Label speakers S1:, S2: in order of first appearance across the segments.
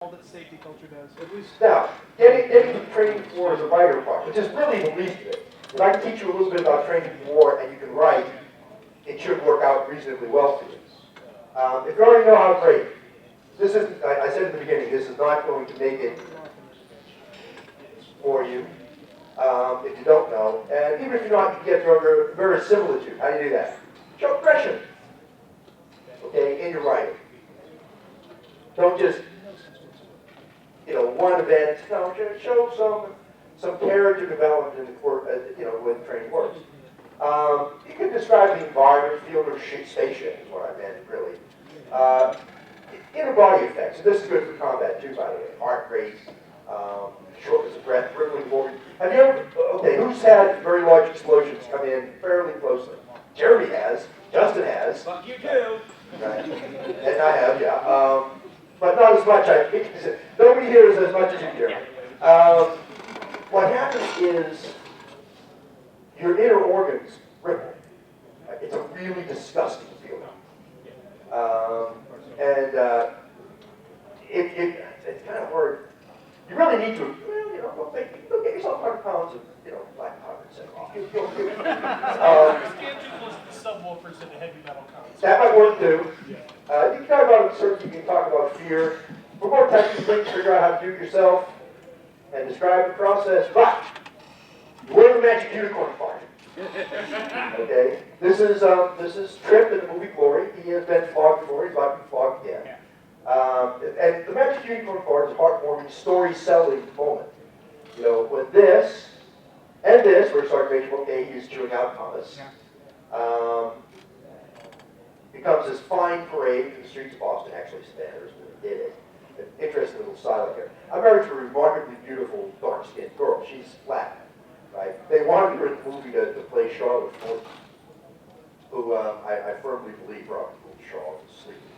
S1: all that safety culture does.
S2: Now, getting training for is a writer part, which is really the least of it. If I can teach you a little bit about training for and you can write, it should work out reasonably well for you. If you already know how to write, this isn't, I said in the beginning, this is not going to make it for you if you don't know. And even if you're not, you can get to a verisimilitude. How do you do that? Show aggression, okay, in your writing. Don't just, one event. No, show some character development in the when training works. You can describe the environment, field, or spaceship is what I meant, really. Inner body effects. And this is good for combat too, by the way. Heart rate, shortness of breath, rippling forward. Have you ever? Okay, who's had very large explosions come in fairly closely? Jeremy has. Justin has.
S1: Fuck you too.
S2: Right. And I have, yeah. But not as much. Nobody here is as much as you do. What happens is your inner organs ripple. It's a really disgusting feeling. It's kind of hard. You really need to, go get yourself 100 pounds of, black powder and set it off.
S1: Scan too close to the subwoofers in the heavy metal concerts.
S2: That might work too. You can talk about uncertainty, you can talk about fear. For more technical things, figure out how to do it yourself and describe the process. But we're the magic unicorn part. Okay? This is Trip in the movie Glory. He has been flogged before, he's about to be flogged again. And the magic unicorn part is a heartwarming story-selling moment. With this and this, where Sergeant Major okay, he's chewing out Thomas. Becomes this fine parade in the streets of Boston. Actually, Spanners really did it. An interesting little side here. I'm married to a remarkably beautiful, dark-skinned girl. She's Latin, right? They wanted her in the movie to play Charlotte Ford, who I firmly believe probably Charlotte was sleeping.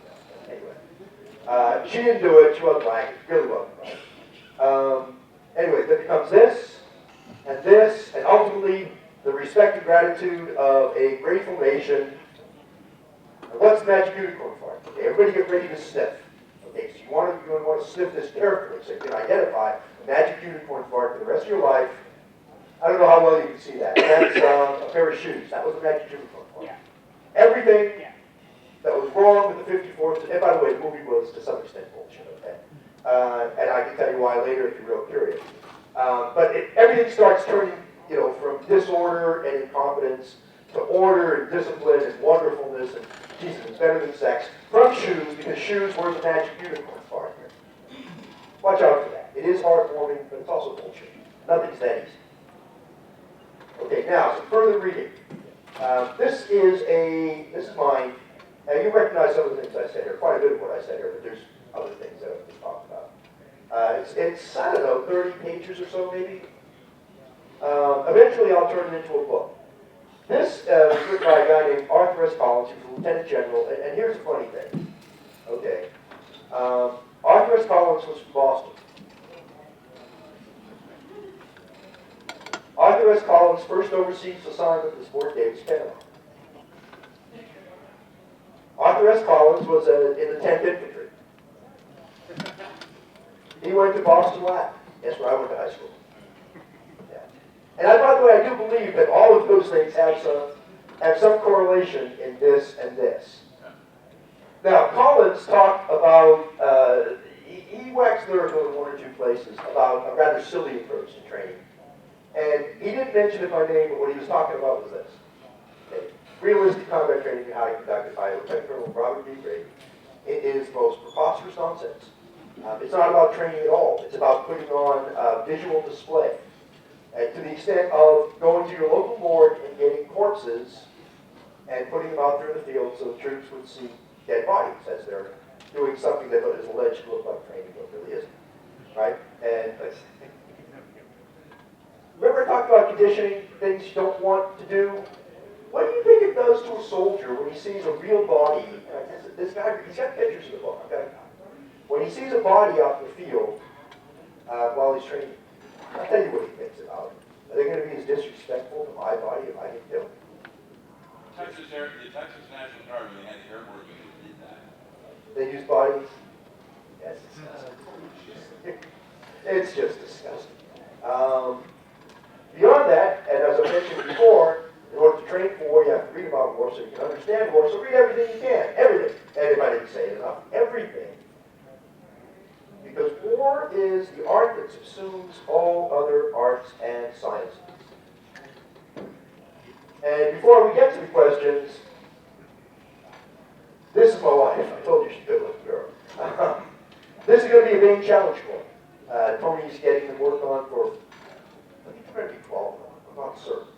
S2: Anyway, she didn't do it. She wasn't black. It really wasn't. Anyway, then becomes this, and ultimately the respect and gratitude of a grateful nation. And what's the magic unicorn for? Okay, everybody get ready to sniff. Okay, so you want to sniff this carefully so you can identify the magic unicorn fart for the rest of your life. I don't know how well you can see that. That's a pair of shoes. That was the magic unicorn fart. Yeah. Everything that was wrong with the 54th, and by the way, the movie was to some extent bullshit, okay? And I can tell you why later if you're real curious. But everything starts turning, from disorder and incompetence to order and discipline and wonderfulness and Jesus, it's better than sex, from shoes, because shoes were the magic unicorn part here. Watch out for that. It is heartwarming, but it's also bullshit. Nothing's that easy. Okay, now, some further reading. This is mine. Now, you recognize some of the things I said here, quite a bit of what I said here, but there's other things that I've been talking about. It's, I don't know, 30 pages or so, maybe. Eventually, I'll turn it into a book. This was written by a guy named Arthur S. Collins, who's a lieutenant general, and here's the funny thing. Okay. Arthur S. Collins was from Boston. Arthur S. Collins' first overseas assignment was Fort Davis, Panama. Arthur S. Collins was in the 10th Infantry. He went to Boston Latin. That's where I went to high school. And by the way, I do believe that all of those things have some correlation in this and this. Now, Collins talked about, he waxed lyrical in one or two places about a rather silly approach to training. And he didn't mention it by name, but what he was talking about was this. Okay. Realistic combat training and how to conduct it by Lieutenant Colonel Robert D. Grady. It is most preposterous nonsense. It's not about training at all. It's about putting on visual display. To the extent of going to your local morgue and getting corpses and putting them out there in the field so the troops would see dead bodies as they're doing something that is alleged to look like training, but really isn't. Right? And remember I talked about conditioning, things you don't want to do? What do you think it does to a soldier when he sees a real body? This guy, he's got pictures in the book. When he sees a body out in the field while he's training, I'll tell you what he thinks about it. Are they going to be as disrespectful to my body if I get killed?
S3: The Texas National Guard, when they had the airborne unit, did that.
S2: They use bodies. That's disgusting. It's just disgusting. Beyond that, and as I mentioned before, in order to train for war, you have to read about war so you can understand war. So read everything you can. Everything. And if I didn't say it enough, everything. Because war is the art that subsumes all other arts and sciences. And before we get to the questions, this is my wife. I told you she's a good-looking girl. This is going to be a main challenge for me. Tony's getting the work on for, I think they're going to be 12 of them. I'm not certain.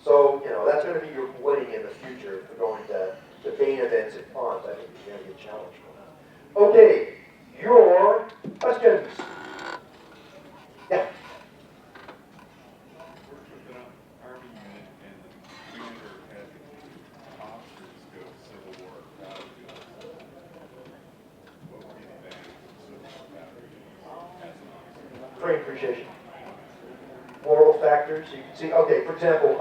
S2: So, you know, that's going to be your bling in the future if we're going to the main events at ponds. I think it's going to be a challenge for them. Okay, your questions. Yeah.
S3: Worked with an Army unit, and the commander had officers go to Civil War battlefields. What would be the advantage of Civil War battlefields as an officer?
S2: Training appreciation. Moral factors. You can see, okay, for example,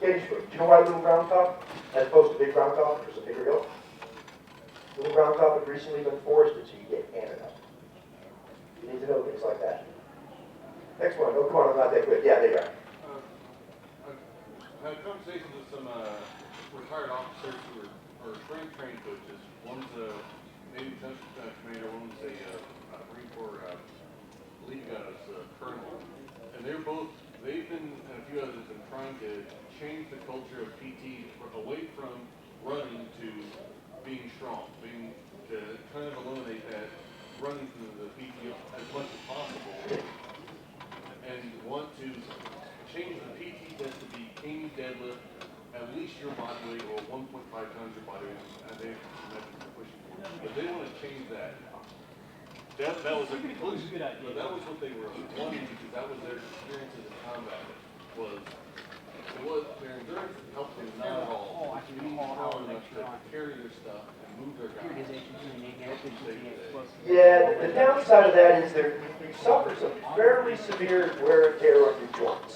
S2: Gettysburg. Do you know why Little Round Top as opposed to Big Round Top? There's a bigger hill. Little Round Top had recently been forested, so you get Canada. You need to know things like that. Next one. Oh, come on, I'm not that good. Yeah, there you are.
S3: I've had conversations with some retired officers who are trained coaches. One's a Navy commander, one's a Marine Corps, I believe he got us colonel. And they've been, and a few others have been trying to change the culture of PT away from running to being strong, to kind of eliminate that running from the PT as much as possible, and want to change the PT test to be clean deadlift, at least your body weight, or 1.5 times your body weight, and they're pushing for. But they want to change that. That was a conclusion.
S1: Good idea.
S3: But that was what they were wanting, because that was their experiences in combat. Their endurance helped them not at all. Being strong enough to carry their stuff and move their guys.
S2: Yeah, the downside of that is you suffer some fairly severe wear and tear on your joints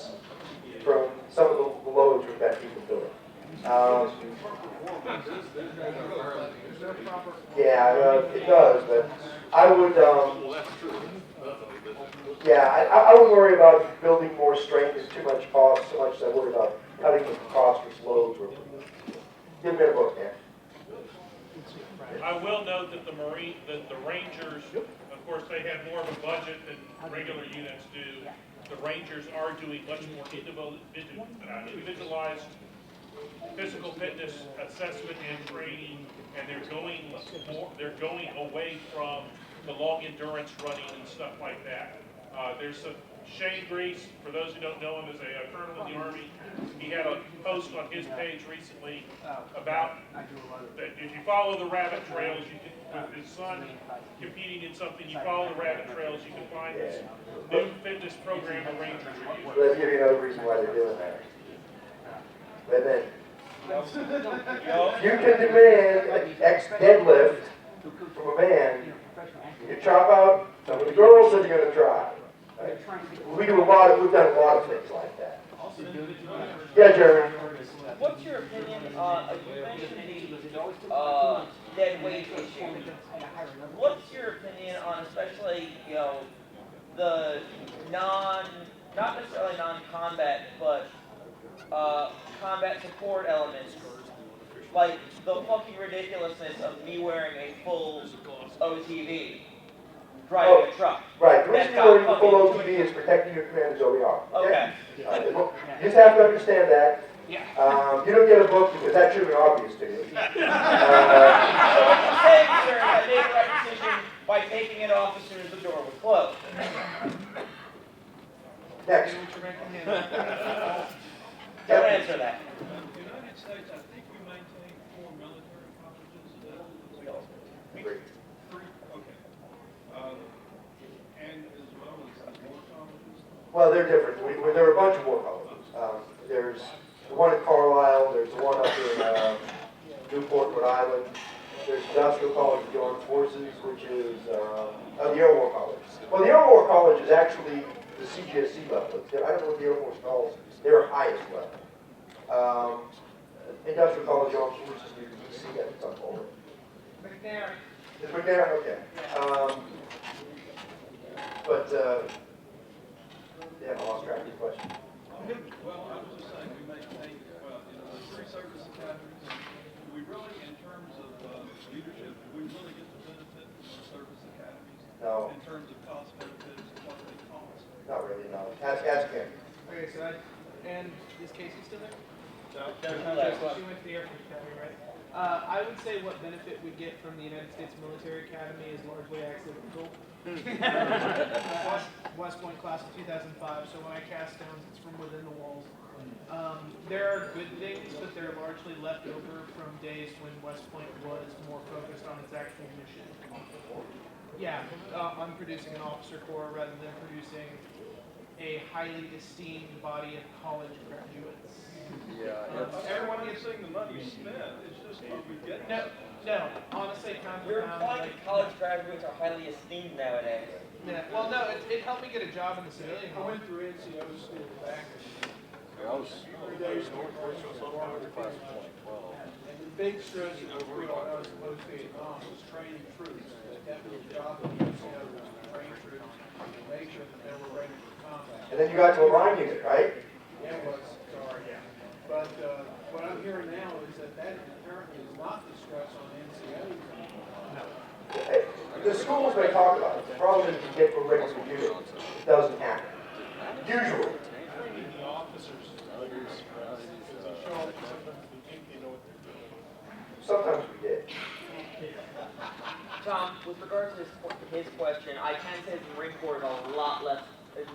S2: from some of the loads we've got people doing. Yeah, it does, but I would,
S3: Well, that's true.
S2: yeah, I would worry about building more strength and too much cost, so much as I worry about cutting the prosperous loads. Give me a book, man.
S1: I will note that the Rangers, of course, they have more of a budget than regular units do. The Rangers are doing much more individualized physical fitness assessment and training, and they're going away from the long endurance running and stuff like that. There's some Shane Grease, for those who don't know him, is a colonel in the Army. He had a post on his page recently about that if you follow the rabbit trails, you can, with his son competing in something, you follow the rabbit trails, you can find this new fitness program the Rangers are using.
S2: Let's give you another reason why they're doing that. But then, you can demand an X deadlift from a man. You chop out some of the girls that you're going to try. Right? We've done a lot of things like that. Yeah, Jeremy.
S4: What's your opinion on, you mentioned the dead weight issue. What's your opinion on especially, the not necessarily non-combat, but combat support elements, like the fucking ridiculousness of me wearing a full OTV, driving a truck.
S2: Right, the reason you're wearing the full OTV is protecting your commander's OER.
S4: Okay.
S2: You just have to understand that.
S4: Yeah.
S2: You don't get a book because that should have been obvious to you.
S4: So what you're saying, sir, is I made the right decision by taking it off as soon as the door was closed.
S2: Next.
S4: Don't answer that.
S5: The United States, I think we maintain 4 military colleges. Is that
S2: Three.
S5: three? Okay. And as well as war colleges.
S2: Well, they're different. There are a bunch of war colleges. There's the one in Carlisle. There's the one up in Newport, Rhode Island. There's Industrial College of the Armed Forces, which is the Air War College. Well, the Air War College is actually the CGSC level. I don't know what the Air Force calls their highest level. Industrial College of Armed Forces near DC, I think it's on forward.
S4: McNair.
S2: Is McNair? Okay. But, yeah, I lost track of the question.
S5: Well, I was just saying, we maintain, well, you know, the three service academies, do we really, in terms of leadership, do we really get the benefit from the service academies?
S2: No.
S5: In terms of cost benefits, what they cost?
S2: Not really, no. Ask Ken.
S6: Okay, so and is Casey still there?
S4: No.
S6: She went to the Air Force Academy, right? I would say what benefit we get from the United States Military Academy is largely accidental. West Point class of 2005, so when I cast stones, it's from within the walls. There are good things, but they're largely left over from days when West Point was more focused on its actual mission. Yeah, on producing an officer corps rather than producing a highly esteemed body of college graduates.
S5: Everyone gets seeing the money spent, it's just what we get.
S6: No, honestly,
S4: You're implying that college graduates are highly esteemed nowadays.
S6: yeah, well, no, it helped me get a job in the civilian.
S5: I went through NCO school back
S3: I was
S5: 3 days ago,
S3: class of 2012.
S5: and the big stress of the school I was supposed to Vietnam was training troops. That was the job of the NCO, was to train troops and make sure that they were ready for combat.
S2: And then you got to a line unit, right?
S5: Yeah, it was, sorry, yeah. But what I'm hearing now is that apparently is not the stress on NCOs anymore.
S2: Hey, the schools may talk about it. The problem is you get for regular unit, it doesn't happen. Usually.
S5: Training the officers is a show, sometimes we think they know what they're doing.
S2: Sometimes we did.
S4: Tom, with regards to his question, I can say the Marine Corps is a lot less, is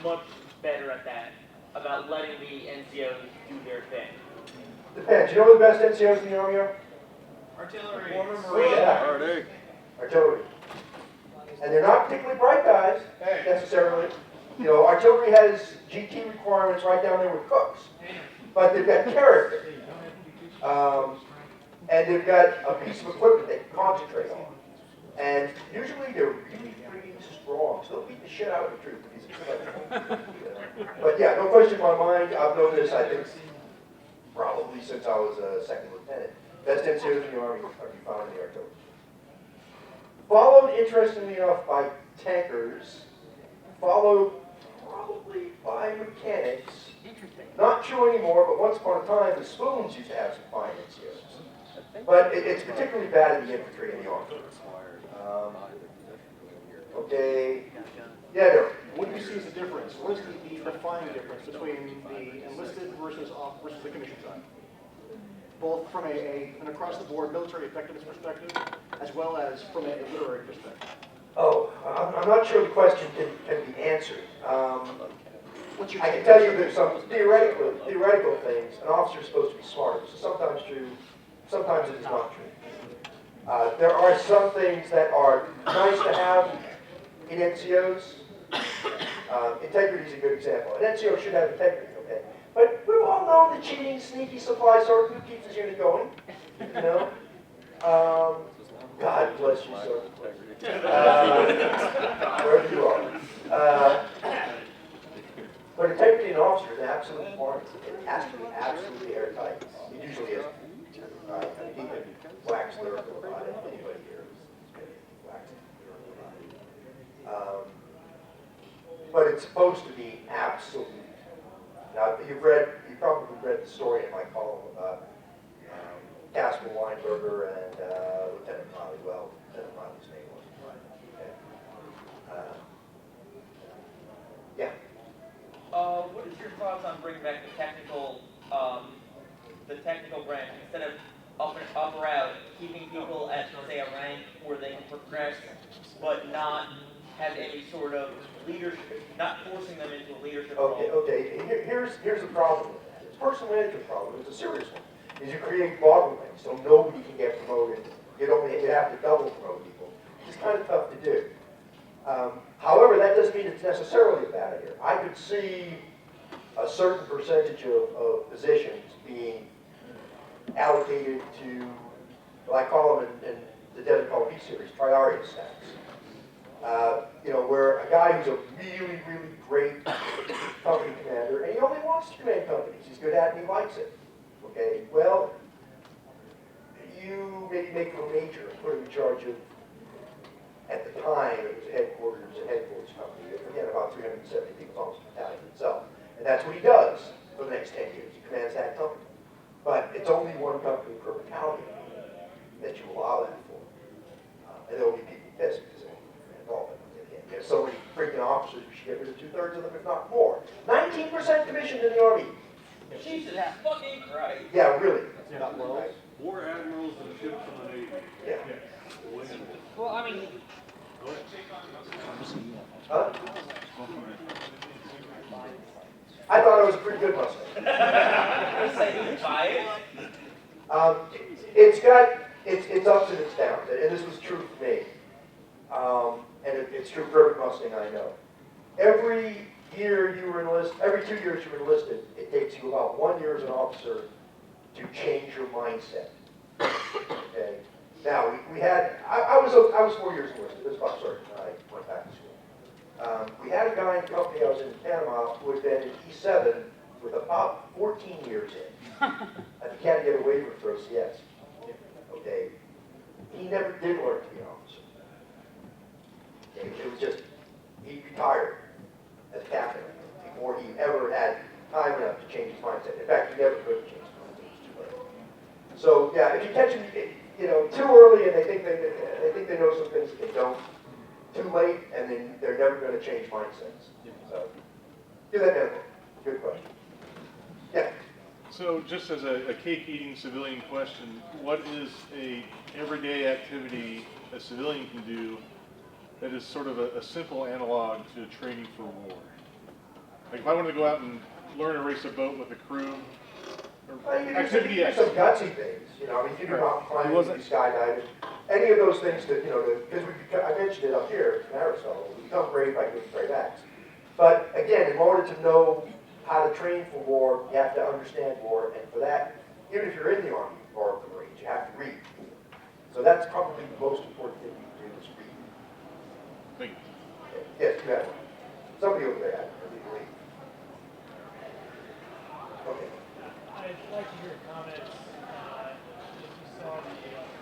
S4: much better at that, about letting the NCOs do their thing.
S2: Depends. You know what the best NCOs in the Army are?
S6: Artillery.
S4: Former Marine.
S2: Yeah. Artillery. And they're not particularly bright guys, necessarily. You know, artillery has GT requirements right down there with cooks. But they've got character. And they've got a piece of equipment they can concentrate on. And usually they're really pretty strong. So they'll beat the shit out of the troop. But yeah, no question in my mind. I've known this, I think, probably since I was a second lieutenant. Best NCOs in the Army are to be found in the artillery. Followed, interestingly enough, by tankers, followed probably by mechanics. Not true anymore, but once upon a time, the spoons used to have some fine NCOs. But it's particularly bad in the infantry and the army. Okay. Yeah, no.
S7: What do you see as the difference? What is the defined difference between the enlisted versus the commission side? Both from an across-the-board military effectiveness perspective, as well as from a literary perspective.
S2: Oh, I'm not sure the question can be answered.
S7: What's your
S2: I
S7: take?
S2: can tell you there's some theoretical things. An officer's supposed to be smarter. So sometimes true, sometimes it is not true. There are some things that are nice to have in NCOs. Integrity is a good example. An NCO should have integrity, okay? But we've all known the cheating, sneaky supply sergeant who keeps his unit going, you know? God bless you, sir. Wherever you are. But integrity in an officer is an absolute requirement. It has to be absolutely airtight. It usually is. I mean, he can wax lyrical about it. Anybody here is going to wax lyrical about it. But it's supposed to be absolute. Now, you probably read the story in my column about Casper Weinberger and Lieutenant Riley. Well, Lieutenant Riley's name wasn't Riley. Okay. Yeah.
S4: What is your thoughts on bringing back the technical branch instead of up or out, keeping people at say a rank where they can progress, but not have any sort of leadership, not forcing them into a leadership role?
S2: Okay. Here's the problem with that. It's a personal management problem. It's a serious one. Is you create bottlenecks so nobody can get promoted. You have to double promote people. It's kind of tough to do. However, that doesn't mean it's necessarily a bad idea. I could see a certain percentage of positions being allocated to, well, I call them in the Desert Call Peace series, priority stacks. Where a guy who's a really, really great company commander, and he only wants to command companies. He's good at it and he likes it. Okay, well, you maybe make him a major and put him in charge of, at the time, it was a headquarters company. officers, we should get rid of 2/3 of them, if not more. 19% commissioned in the Army.
S4: Jesus fucking Christ.
S2: Yeah, really.
S7: Not low.
S2: Right.
S3: War admirals and ships in the Navy.
S2: Yeah.
S8: Well, I mean,
S2: Huh? I thought it was a pretty good Mustang.
S4: I say you buy it.
S2: It's ups and it's downs, and this was true for me. And it's true for every Mustang I know. Every 2 years you were enlisted, it takes you about 1 year as an officer to change your mindset. Okay. Now I was 4 years enlisted. This is about certain. I went back to school. We had a guy in the company I was in Panama who had been in E7 with about 14 years in. I think he had to get a waiver for OCS. Okay. He never did learn to be an officer. Okay. It was just, he retired as a captain before he ever had time enough to change his mindset. In fact, he never could change his mindset. It was too late. So yeah, if you catch them, too early and they think they know some things that they don't, too late, and then they're never going to change mindsets. So do that now. Good question. Yeah.
S9: So just as a cake-eating civilian question, what is a everyday activity a civilian can do that is sort of a simple analog to training for war? Like if I wanted to go out and learn to race a boat with a crew, or activity
S2: You do some gutsy things, I mean, you do mountain climbing, you do skydiving, any of those things that, because I mentioned it up here in Aristotle, we become brave by doing brave acts. But again, in order to know how to train for war, you have to understand war, and for that, even if you're in the Army or the Marines, you have to read. So that's probably the most important thing you can do is read.
S9: Thank you.
S2: Yes, you have one. Somebody over there had it, I believe. Okay.
S10: I'd like to hear comments, if you saw the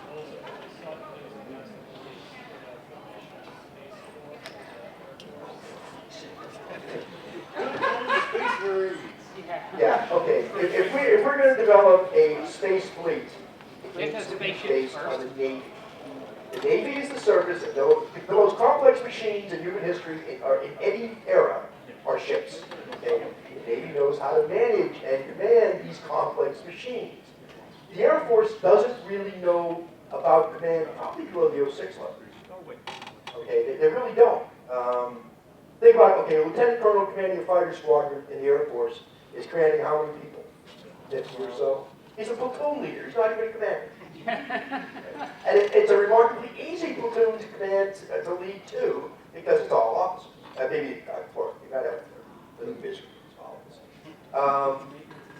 S10: proposal for the subcommittee's investment release for Space Force.
S2: Yeah, okay. If we're going to develop a space fleet,
S8: We
S2: it
S8: have to
S2: needs
S8: have
S2: to be
S8: spaceships
S2: based
S8: first.
S2: on the Navy. The Navy is the service, and the most complex machines in human history are in any era are ships. Okay? The Navy knows how to manage and command these complex machines. The Air Force doesn't really know about command probably below the 06 level. Okay, they really don't. Think about, okay, a lieutenant colonel commanding a fighter squadron in the Air Force is commanding how many people? 50 or so. He's a platoon leader. He's not even a commander. And it's a remarkably easy platoon to command, to lead too, because it's all officers. Maybe, of course, you gotta have the vision followers.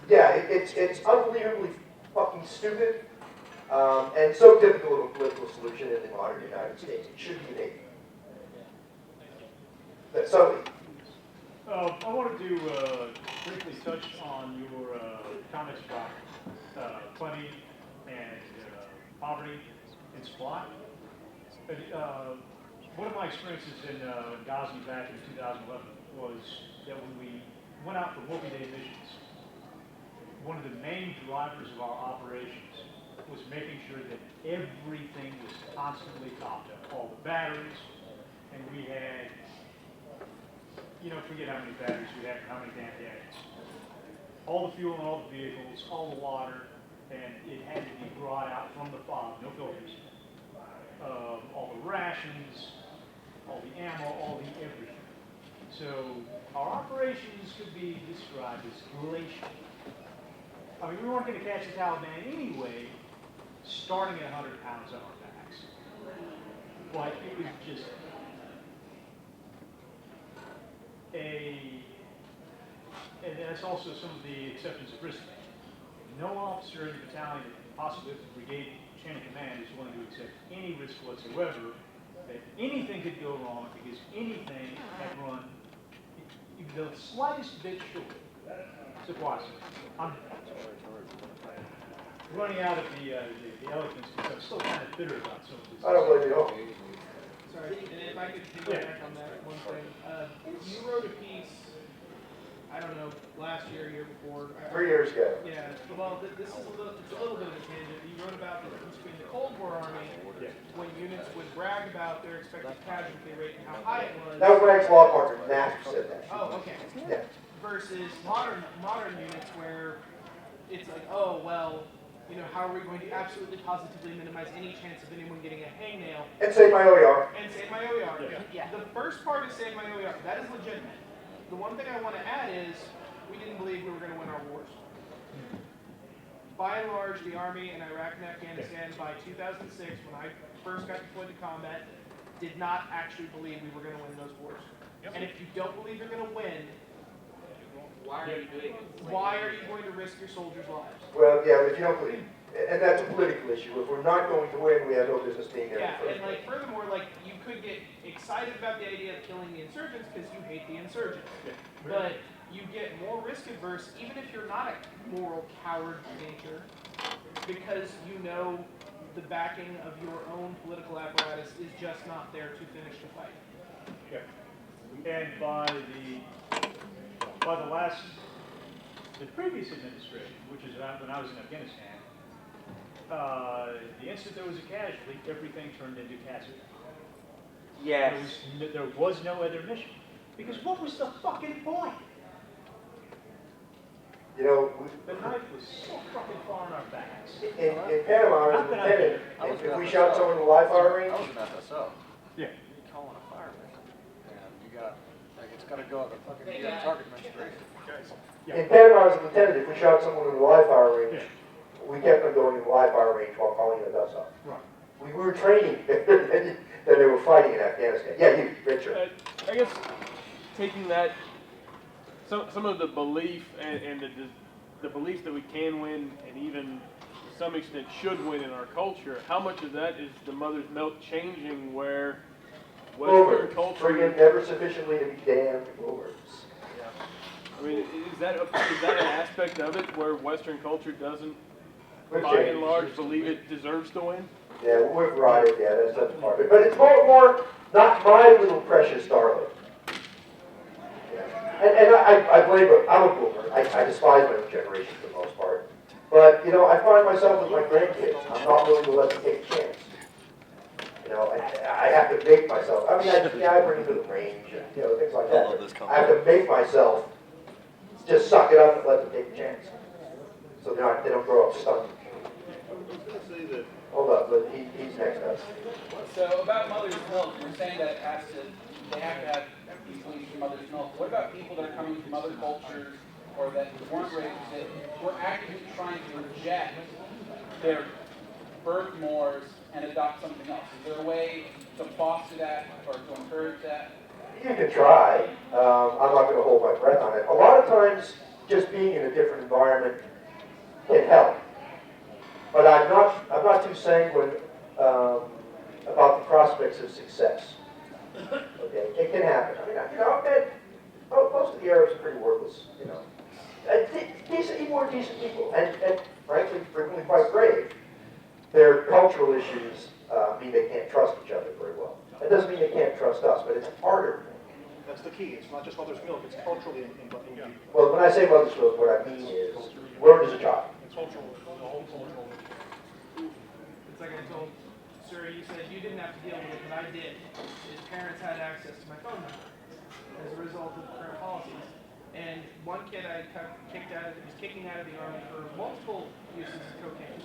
S2: Yeah, it's unbelievably fucking stupid, and so difficult of a political solution in the modern United States. It should be Navy. So,
S10: I wanted to briefly touch on your comments about plenty and poverty and supply. One of my experiences in Ghazni back in 2011 was that when we went out for multi-day missions, one of the main drivers of our operations was making sure that everything was constantly topped up. All the batteries, and we had, forget how many batteries we had, how many damn gadgets. All the fuel in all the vehicles, all the water, and it had to be brought out from the FOB, no filters. All the rations, all the ammo, all the everything. So our operations could be described as glacial. I mean, we weren't going to catch the Taliban anyway, starting at 100 pounds on our backs. But it was just and that's also some of the acceptance of risk. No officer in the battalion, possibly the brigade chain of command, is willing to accept any risk whatsoever that anything could go wrong because anything had run even the slightest bit short. So watch. I'm running out of the eloquence because I'm still kind of bitter about some of this.
S2: I don't blame you at all.
S6: Sorry, and if I could piggyback on that one thing. You wrote a piece, I don't know, last year, year before.
S2: 3 years ago.
S6: Yeah, well, this is it's a little bit of a tangent. You wrote about the difference between the Cold War Army, when units would brag about their expected casualty rate and how high it was.
S2: That was Rags Lockhart, Master said that.
S6: Oh, okay.
S2: Yeah.
S6: Versus modern units where it's like, oh, well, you know, how are we going to absolutely positively minimize any chance of anyone getting a hangnail
S2: And say my OER.
S6: and save my OER? Yeah. The first part is save my OER. That is legitimate. The one thing I want to add is we didn't believe we were going to win our wars. By and large, the Army in Iraq and Afghanistan by 2006, when I first got deployed to combat, did not actually believe we were going to win those wars. And if you don't believe you're going to win,
S8: Why are you doing it?
S6: why are you going to risk your soldiers' lives?
S2: Well, yeah, but if you don't believe, and that's a political issue. If we're not going to win, we have no business being there.
S6: Yeah, and like furthermore, like you could get excited about the idea of killing the insurgents because you hate the insurgents. But you get more risk adverse even if you're not a moral coward by nature, because you know the backing of your own political apparatus is just not there to finish the fight.
S10: And the previous administration, which is when I was in Afghanistan, the instant there was a casualty, everything turned into casualty.
S4: Yes.
S10: There was no other mission. Because what was the fucking point?
S2: You know,
S10: The knife was so fucking far in our backs.
S2: in Panama, as a lieutenant, if we shot someone in the live fire range,
S3: I was an FSO.
S10: Yeah.
S3: You call in a fire mission, and you got, like, it's gotta go to fucking target administration.
S2: in Panama, as a lieutenant, if we shot someone in the live fire range, we kept them going in the live fire range while calling the dust up.
S10: Right.
S2: We were training than they were fighting in Afghanistan. Yeah, you, Richard.
S11: I guess taking that, some of the belief and the belief that we can win and even to some extent should win in our culture, how much of that is the mother's milk changing where Western
S2: Boomers.
S11: culture...
S2: Friggin' never sufficiently to be damned boomers.
S11: I mean, is that an aspect of it where Western culture doesn't,
S2: We've
S11: by and
S2: changed.
S11: large, believe it deserves to win?
S2: Yeah, we've rotted, yeah, that's a part of it. But it's more not my little precious darling. Yeah. And I blame it, I'm a boomer. I despise my own generation for the most part. But, you know, I find myself with my grandkids. I'm not willing to let them take a chance. You know, I have to make myself, I mean, I bring them to the range and, you know, things like that. But I have to make myself just suck it up and let them take a chance. So they don't grow up stunned. Hold up, but he's next up.
S12: So about mother's milk, you're saying that they have to have people from mother's milk. What about people that are coming from other cultures or that weren't raised, that were actively trying to reject their birth mores and adopt something else? Is there a way to foster that or to encourage that?
S2: You can try. I'm not going to hold my breath on it. A lot of times, just being in a different environment can help. But I'm not too sanguine about the prospects of success. Okay, it can happen. I mean, you know, I've met most of the Arabs are pretty worthless. You know, decent, more decent people, and frankly, frequently quite brave. Their cultural issues mean they can't trust each other very well. That doesn't mean they can't trust us, but it's harder.
S7: That's the key. It's not just mother's milk. It's culturally in
S2: Well, when I say mother's milk, what I mean is learned as a child.
S6: It's like I told Sir, you said you didn't have to deal with it, but I did. His parents had access to my phone number as a result of current policies. And one kid I was kicking out of the Army for multiple uses of cocaine.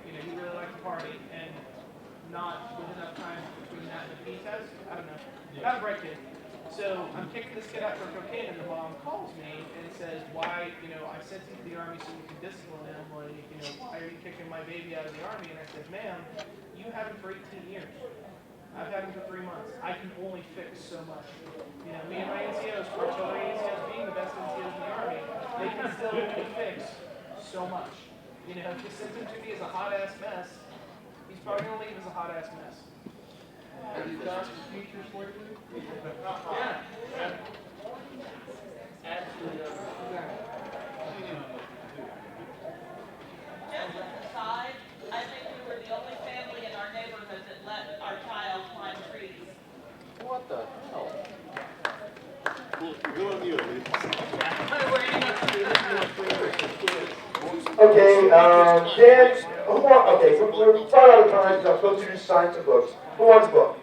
S6: You know, he really liked to party, and not with enough time between that and the P test. I don't know. Not a bright kid. So I'm kicking this kid out for cocaine, and the mom calls me and says, why, you know, I sent him to the Army so we could discipline him. Like, you know, why are you kicking my baby out of the Army? And I said, ma'am, you had him for 18 years. I've had him for 3 months. I can only fix so much. You know, me and my NCOs, artillery NCOs being the best NCOs in the Army, they can still only fix so much. You know, if you send him to me as a hot-ass mess, he's probably going to leave as a hot-ass mess.
S12: Have you done some features lately?
S6: Yeah.
S13: Just an aside, I think we were the only family in our neighborhood that let our child climb trees.
S3: What the hell?
S9: We'll go on mute, please.
S2: Okay, Dan, who want, okay, we're far out of time, so I'm supposed to just sign some books. Who wants a book?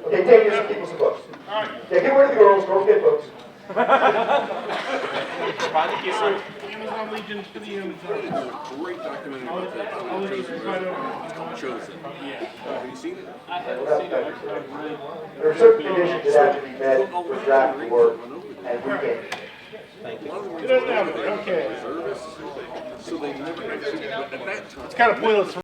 S2: Okay, take you some people some books.
S1: Alright.
S2: Yeah, get rid of the girls, girls get books.
S10: Amazon Legions for the Amazon.
S3: Great documentary about that.
S10: I'll let you slide over.
S3: Chosen.
S10: Yeah.
S3: Have you seen it?
S10: I haven't seen it, actually, I've read.
S2: There are certain conditions that have to be met for draft to work, and we can't.
S9: It doesn't have it, okay.
S3: So they never, at that time.
S9: It's kind of pointless for